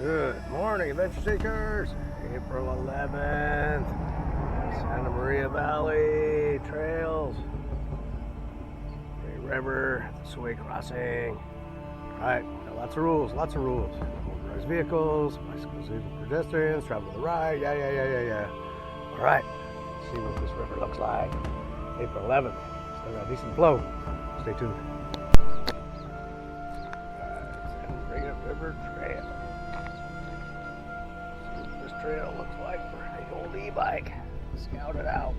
Good morning, adventure seekers. April 11th, Santa Maria Valley trails, Great River, Sway Crossing. All right, got lots of rules. Motorized vehicles, bicycles, pedestrians, travel to the right. Yeah. All right, let's see what this river looks like. April 11th, still got a decent flow. Stay tuned. Santa Maria River Trail. This trail looks like for the old e-bike. Scout it out.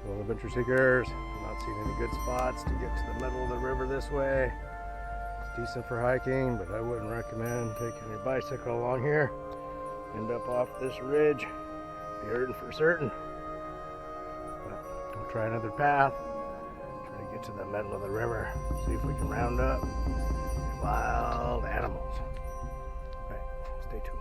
Well, adventure seekers, I'm not seeing any good spots to get to the middle of the river this way. It's decent for hiking, but I wouldn't recommend taking your bicycle along here. End up off this ridge, be hurting for certain. But we'll try another path, try to get to the middle of the river, see if we can round up wild animals. Okay, stay tuned.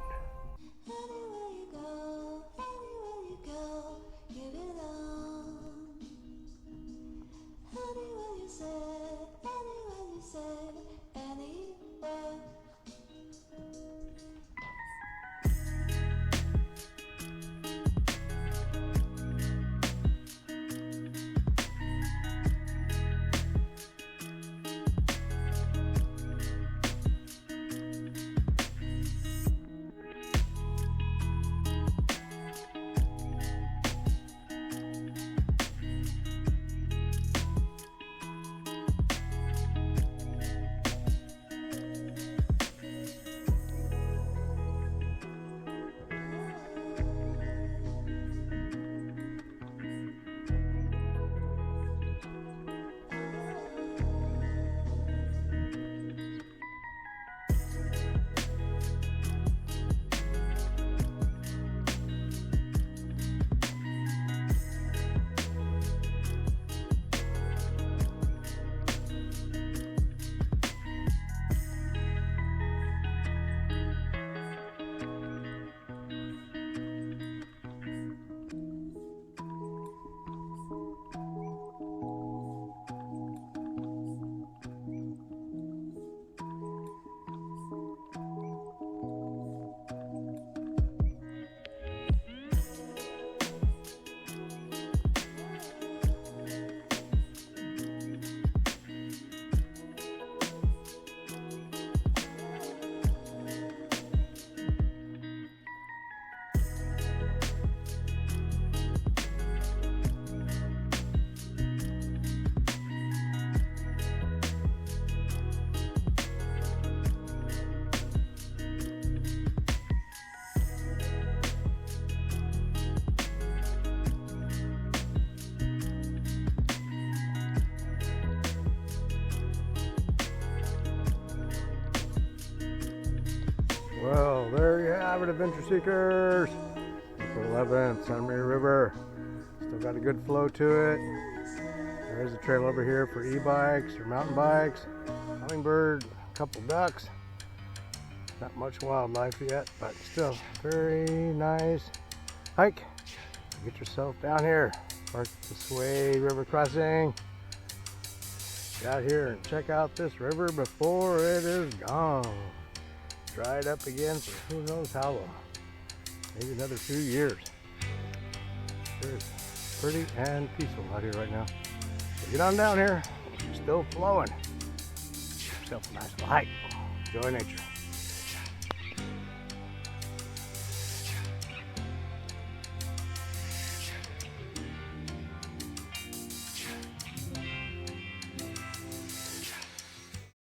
Well, there you have it, adventure seekers. April 11th, Santa Maria River. Still got a good flow to it. There is a trail over here for e-bikes or mountain bikes. Hummingbird, a couple ducks. Not much wildlife yet, but still very nice hike. Get yourself down here. Park at the Sway River crossing. Get out here and check out this river before it is gone. Dried up again for who knows how long. Maybe another few years. It's pretty and peaceful out here right now. So get on down here. It's still flowing. Get yourself a nice little hike. Enjoy nature.